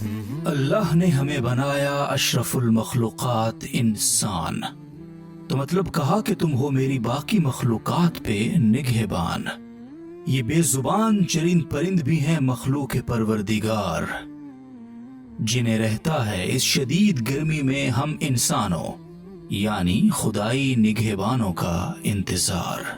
اللہ نے ہمیں بنایا اشرف المخلوقات انسان، تو مطلب کہا کہ تم ہو میری باقی مخلوقات پہ نگہبان۔ یہ بے زبان چرند پرند بھی ہیں مخلوق پروردگار، جنہیں رہتا ہے اس شدید گرمی میں ہم انسانوں یعنی خدائی نگہبانوں کا انتظار۔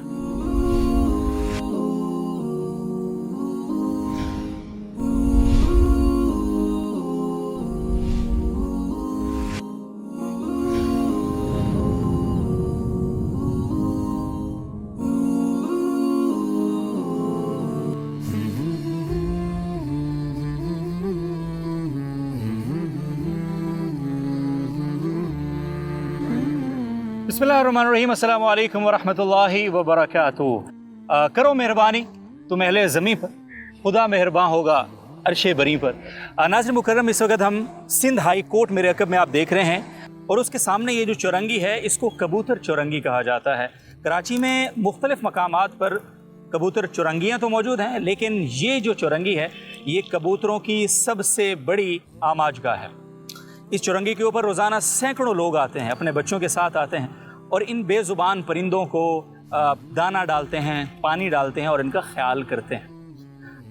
بسم اللہ الرحمن الرحیم۔ السلام علیکم ورحمۃ اللہ وبرکاتہ۔ کرو مہربانی تم اہل زمین پر، خدا مہربان ہوگا عرش بری پر۔ ناظرین مکرم، اس وقت ہم سندھ ہائی کورٹ میرے عقب میں آپ دیکھ رہے ہیں، اور اس کے سامنے یہ جو چورنگی ہے اس کو کبوتر چورنگی کہا جاتا ہے۔ کراچی میں مختلف مقامات پر کبوتر چورنگیاں تو موجود ہیں، لیکن یہ جو چورنگی ہے یہ کبوتروں کی سب سے بڑی آماج گاہ ہے۔ اس چورنگی کے اوپر روزانہ سینکڑوں لوگ آتے ہیں، اپنے بچوں کے ساتھ آتے ہیں، اور ان بے زبان پرندوں کو دانہ ڈالتے ہیں، پانی ڈالتے ہیں اور ان کا خیال کرتے ہیں۔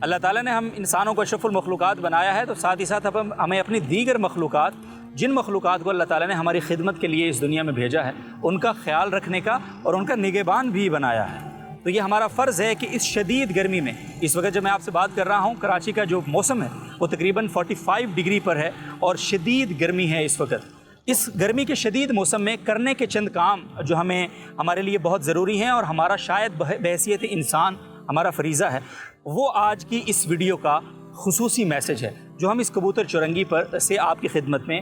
اللہ تعالیٰ نے ہم انسانوں کو اشرف المخلوقات بنایا ہے، تو ساتھ ہی ساتھ ہمیں اپنی دیگر مخلوقات، جن مخلوقات کو اللہ تعالیٰ نے ہماری خدمت کے لیے اس دنیا میں بھیجا ہے، ان کا خیال رکھنے کا اور ان کا نگہبان بھی بنایا ہے۔ تو یہ ہمارا فرض ہے کہ اس شدید گرمی میں، اس وقت جب میں آپ سے بات کر رہا ہوں، کراچی کا جو موسم ہے وہ تقریباً 45 ڈگری پر ہے اور شدید گرمی ہے اس وقت۔ اس گرمی کے شدید موسم میں کرنے کے چند کام جو ہمارے لیے بہت ضروری ہیں، اور ہمارا شاید بحیثیت انسان ہمارا فریضہ ہے، وہ آج کی اس ویڈیو کا خصوصی میسج ہے جو ہم اس کبوتر چورنگی پر سے آپ کی خدمت میں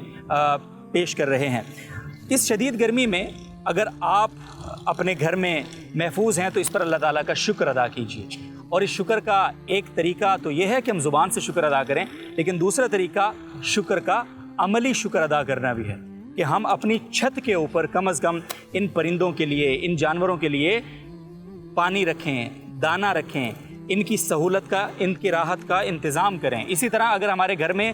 پیش کر رہے ہیں۔ اس شدید گرمی میں اگر آپ اپنے گھر میں محفوظ ہیں تو اس پر اللہ تعالیٰ کا شکر ادا کیجیے، اور اس شکر کا ایک طریقہ تو یہ ہے کہ ہم زبان سے شکر ادا کریں، لیکن دوسرا طریقہ شکر کا عملی شکر ادا کرنا بھی ہے کہ ہم اپنی چھت کے اوپر کم از کم ان پرندوں کے لیے، ان جانوروں کے لیے پانی رکھیں، دانہ رکھیں، ان کی سہولت کا، ان کی راحت کا انتظام کریں۔ اسی طرح اگر ہمارے گھر میں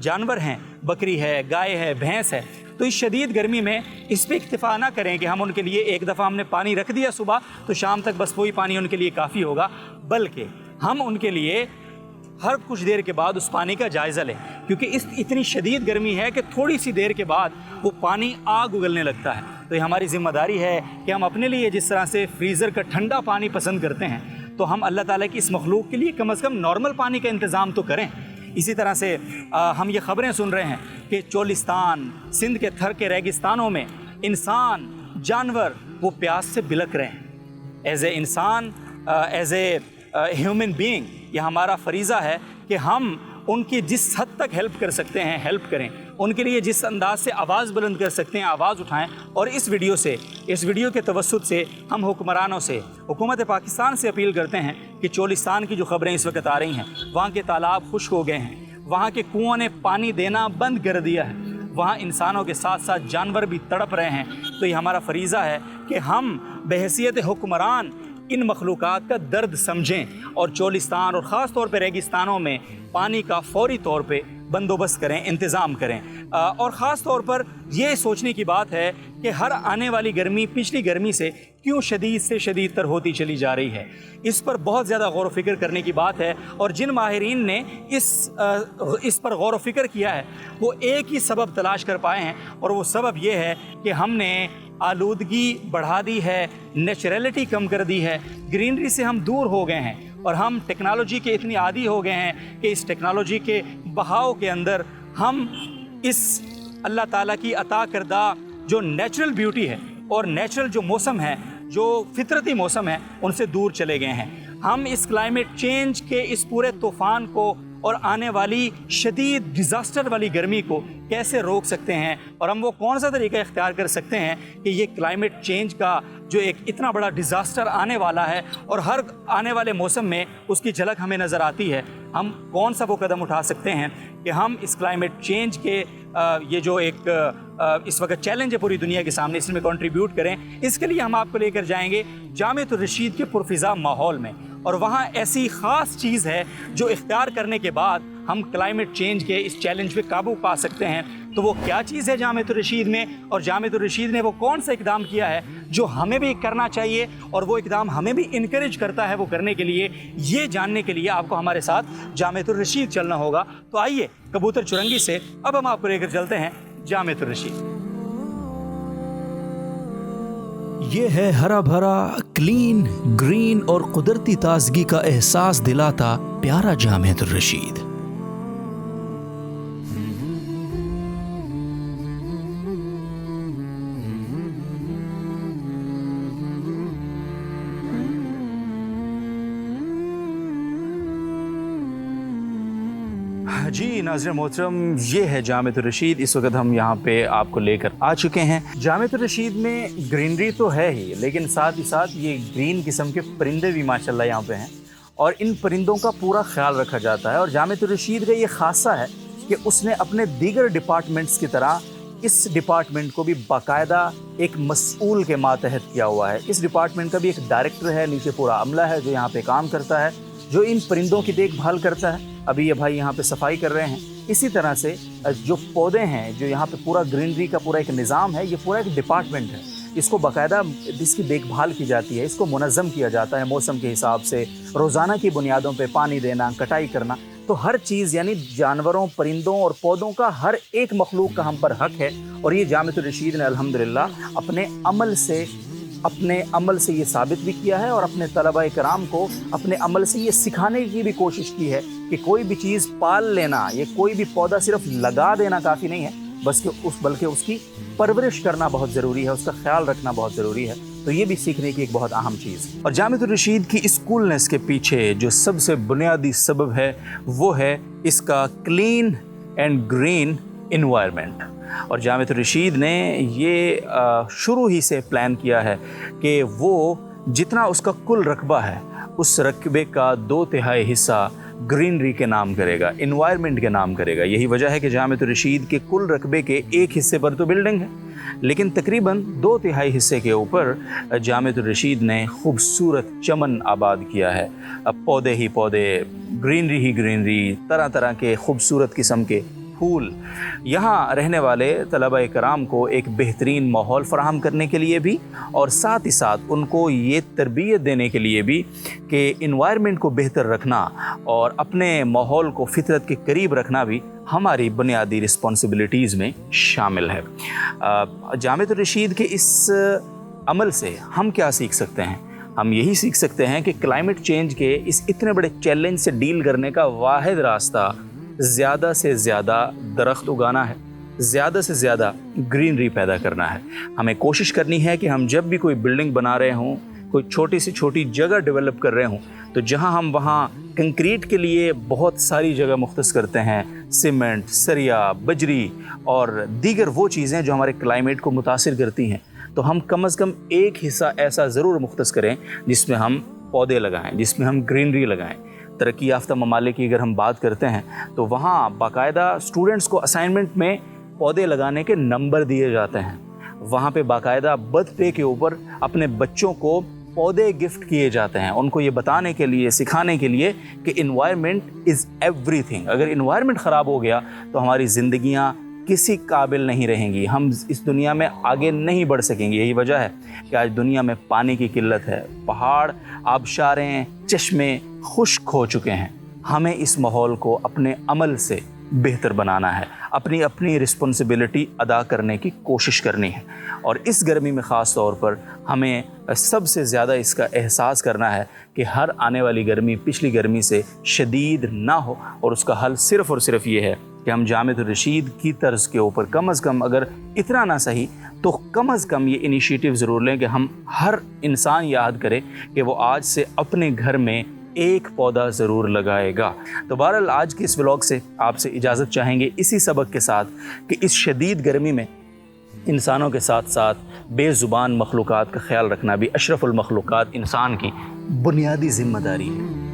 جانور ہیں، بکری ہے، گائے ہے، بھینس ہے، تو اس شدید گرمی میں اس پہ اکتفا نہ کریں کہ ہم ان کے لیے ایک دفعہ ہم نے پانی رکھ دیا صبح تو شام تک بس وہی پانی ان کے لیے کافی ہوگا، بلکہ ہم ان کے لیے ہر کچھ دیر کے بعد اس پانی کا جائزہ لیں، کیونکہ اتنی شدید گرمی ہے کہ تھوڑی سی دیر کے بعد وہ پانی آگ اگلنے لگتا ہے۔ تو یہ ہماری ذمہ داری ہے کہ ہم اپنے لیے جس طرح سے فریزر کا ٹھنڈا پانی پسند کرتے ہیں، تو ہم اللہ تعالیٰ کی اس مخلوق کے لیے کم از کم نارمل پانی کا انتظام تو کریں۔ اسی طرح سے ہم یہ خبریں سن رہے ہیں کہ چولستان، سندھ کے تھر کے ریگستانوں میں انسان، جانور وہ پیاس سے بلک رہے ہیں۔ ایز اے انسان، ایز اے ہیومن بینگ، یہ ہمارا فریضہ ہے کہ ہم ان کی جس حد تک ہیلپ کر سکتے ہیں ہیلپ کریں، ان کے لیے جس انداز سے آواز بلند کر سکتے ہیں آواز اٹھائیں۔ اور اس ویڈیو کے توسط سے ہم حکمرانوں سے، حکومت پاکستان سے اپیل کرتے ہیں کہ چولستان کی جو خبریں اس وقت آ رہی ہیں، وہاں کے تالاب خشک ہو گئے ہیں، وہاں کے کنوؤں نے پانی دینا بند کر دیا ہے، وہاں انسانوں کے ساتھ ساتھ جانور بھی تڑپ رہے ہیں۔ تو یہ ہمارا فریضہ ہے کہ ہم بحیثیت حکمران ان مخلوقات کا درد سمجھیں، اور چولستان اور خاص طور پہ ریگستانوں میں پانی کا فوری طور پہ بندوبست کریں، انتظام کریں۔ اور خاص طور پر یہ سوچنے کی بات ہے کہ ہر آنے والی گرمی پچھلی گرمی سے کیوں شدید سے شدید تر ہوتی چلی جا رہی ہے، اس پر بہت زیادہ غور و فکر کرنے کی بات ہے۔ اور جن ماہرین نے اس پر غور و فکر کیا ہے وہ ایک ہی سبب تلاش کر پائے ہیں، اور وہ سبب یہ ہے کہ ہم نے آلودگی بڑھا دی ہے، نیچرلٹی کم کر دی ہے، گرینری سے ہم دور ہو گئے ہیں، اور ہم ٹیکنالوجی کے اتنی عادی ہو گئے ہیں کہ اس ٹیکنالوجی کے بہاؤ کے اندر ہم اس اللہ تعالیٰ کی عطا کردہ جو نیچرل بیوٹی ہے اور نیچرل جو موسم ہے، جو فطرتی موسم ہے، ان سے دور چلے گئے ہیں۔ ہم اس کلائمیٹ چینج کے اس پورے طوفان کو اور آنے والی شدید ڈیزاسٹر والی گرمی کو کیسے روک سکتے ہیں، اور ہم وہ کون سا طریقہ اختیار کر سکتے ہیں کہ یہ کلائمیٹ چینج کا جو ایک اتنا بڑا ڈیزاسٹر آنے والا ہے اور ہر آنے والے موسم میں اس کی جھلک ہمیں نظر آتی ہے، ہم کون سا وہ قدم اٹھا سکتے ہیں کہ ہم اس کلائمیٹ چینج کے یہ جو ایک اس وقت چیلنج ہے پوری دنیا کے سامنے، اس میں کنٹریبیوٹ کریں۔ اس کے لیے ہم آپ کو لے کر جائیں گے جامعۃ الرشید کے پرفضا ماحول میں، اور وہاں ایسی خاص چیز ہے جو اختیار کرنے کے بعد ہم کلائمیٹ چینج کے اس چیلنج پہ قابو پا سکتے ہیں، تو وہ کیا چیز ہے جامعۃ الرشید میں، اور جامعۃ الرشید نے وہ کون سا اقدام کیا ہے جو ہمیں بھی کرنا چاہیے اور وہ اقدام ہمیں بھی انکریج کرتا ہے وہ کرنے کے لیے، یہ جاننے کے لیے آپ کو ہمارے ساتھ جامعۃ الرشید چلنا ہوگا۔ تو آئیے کبوتر چرنگی سے اب ہم آپ کو لے کر چلتے ہیں جامعۃ الرشید۔ یہ ہے ہرا بھرا، کلین، گرین اور قدرتی تازگی کا احساس دلاتا پیارا جامعۃ الرشید۔ جی ناظرین محترم، یہ ہے جامعۃ الرشید۔ اس وقت ہم یہاں پہ آپ کو لے کر آ چکے ہیں۔ جامعۃ الرشید میں گرینری تو ہے ہی، لیکن ساتھ ہی ساتھ یہ گرین قسم کے پرندے بھی ماشاءاللہ یہاں پہ ہیں، اور ان پرندوں کا پورا خیال رکھا جاتا ہے۔ اور جامعۃ الرشید کا یہ خاصہ ہے کہ اس نے اپنے دیگر ڈپارٹمنٹس کی طرح اس ڈپارٹمنٹ کو بھی باقاعدہ ایک مسئول کے ماتحت کیا ہوا ہے۔ اس ڈپارٹمنٹ کا بھی ایک ڈائریکٹر ہے، نیچے پورا عملہ ہے جو یہاں پہ کام کرتا ہے، جو ان پرندوں کی دیکھ بھال کرتا ہے۔ ابھی یہ بھائی یہاں پہ صفائی کر رہے ہیں۔ اسی طرح سے جو پودے ہیں، جو یہاں پہ پورا گرینری کا پورا ایک نظام ہے، یہ پورا ایک ڈپارٹمنٹ ہے۔ اس کو باقاعدہ اس کی دیکھ بھال کی جاتی ہے، اس کو منظم کیا جاتا ہے موسم کے حساب سے، روزانہ کی بنیادوں پہ پانی دینا، کٹائی کرنا۔ تو ہر چیز یعنی جانوروں، پرندوں اور پودوں کا ہر ایک مخلوق کا ہم پر حق ہے، اور یہ جامعۃ الرشید نے الحمدللہ اپنے عمل سے یہ ثابت بھی کیا ہے، اور اپنے طلبہ کرام کو اپنے عمل سے یہ سکھانے کی بھی کوشش کی ہے کہ کوئی بھی چیز پال لینا، یہ کوئی بھی پودا صرف لگا دینا کافی نہیں ہے، بلکہ اس کی پرورش کرنا بہت ضروری ہے، اس کا خیال رکھنا بہت ضروری ہے۔ تو یہ بھی سیکھنے کی ایک بہت اہم چیز ہے۔ اور جامعۃ الرشید کی اس کولنس کے پیچھے جو سب سے بنیادی سبب ہے وہ ہے اس کا کلین اینڈ گرین انوائرمنٹ۔ اور جامعۃ الرشید نے یہ شروع ہی سے پلان کیا ہے کہ وہ جتنا اس کا کل رقبہ ہے، اس رقبے کا 2/3 حصہ گرینری کے نام کرے گا، انوائرمنٹ کے نام کرے گا۔ یہی وجہ ہے کہ جامعۃ الرشید کے کل رقبے کے ایک حصے پر تو بلڈنگ ہے، لیکن تقریباً 2/3 حصے کے اوپر جامعۃ الرشید نے خوبصورت چمن آباد کیا ہے، پودے ہی پودے، گرینری ہی گرینری، طرح طرح کے خوبصورت قسم کے پھول۔ یہاں رہنے والے طلبہ کرام کو ایک بہترین ماحول فراہم کرنے کے لیے بھی، اور ساتھ ہی ساتھ ان کو یہ تربیت دینے کے لیے بھی کہ انوائرمنٹ کو بہتر رکھنا اور اپنے ماحول کو فطرت کے قریب رکھنا بھی ہماری بنیادی رسپانسبلٹیز میں شامل ہے۔ جامعۃ الرشید کے اس عمل سے ہم کیا سیکھ سکتے ہیں؟ ہم یہی سیکھ سکتے ہیں کہ کلائمیٹ چینج کے اس اتنے بڑے چیلنج سے ڈیل کرنے کا واحد راستہ زیادہ سے زیادہ درخت اگانا ہے، زیادہ سے زیادہ گرینری پیدا کرنا ہے۔ ہمیں کوشش کرنی ہے کہ ہم جب بھی کوئی بلڈنگ بنا رہے ہوں، کوئی چھوٹی سے چھوٹی جگہ ڈیولپ کر رہے ہوں، تو جہاں ہم وہاں کنکریٹ کے لیے بہت ساری جگہ مختص کرتے ہیں، سیمنٹ، سریا، بجری اور دیگر وہ چیزیں جو ہمارے کلائمیٹ کو متاثر کرتی ہیں، تو ہم کم از کم ایک حصہ ایسا ضرور مختص کریں جس میں ہم پودے لگائیں، جس میں ہم گرینری لگائیں۔ ترقی یافتہ ممالک کی اگر ہم بات کرتے ہیں تو وہاں باقاعدہ اسٹوڈنٹس کو اسائنمنٹ میں پودے لگانے کے نمبر دیے جاتے ہیں، وہاں پہ باقاعدہ برتھ ڈے کے اوپر اپنے بچوں کو پودے گفٹ کیے جاتے ہیں، ان کو یہ بتانے کے لیے، سکھانے کے لیے کہ انوائرمنٹ از ایوری تھنگ۔ اگر انوائرمنٹ خراب ہو گیا تو ہماری زندگیاں کسی قابل نہیں رہیں گی، ہم اس دنیا میں آگے نہیں بڑھ سکیں گے۔ یہی وجہ ہے کہ آج دنیا میں پانی کی قلت ہے، پہاڑ، آبشاریں، چشمے خشک ہو چکے ہیں۔ ہمیں اس ماحول کو اپنے عمل سے بہتر بنانا ہے، اپنی رسپانسبلٹی ادا کرنے کی کوشش کرنی ہے، اور اس گرمی میں خاص طور پر ہمیں سب سے زیادہ اس کا احساس کرنا ہے کہ ہر آنے والی گرمی پچھلی گرمی سے شدید نہ ہو، اور اس کا حل صرف اور صرف یہ ہے کہ ہم جامعۃ الرشید کی طرز کے اوپر کم از کم، اگر اتنا نہ صحیح تو کم از کم یہ انیشیٹو ضرور لیں کہ ہم ہر انسان یاد کرے کہ وہ آج سے اپنے گھر میں ایک پودا ضرور لگائے گا۔ تو بہرحال آج کے اس ولاگ سے آپ سے اجازت چاہیں گے اسی سبق کے ساتھ کہ اس شدید گرمی میں انسانوں کے ساتھ ساتھ بے زبان مخلوقات کا خیال رکھنا بھی اشرف المخلوقات انسان کی بنیادی ذمہ داری ہے۔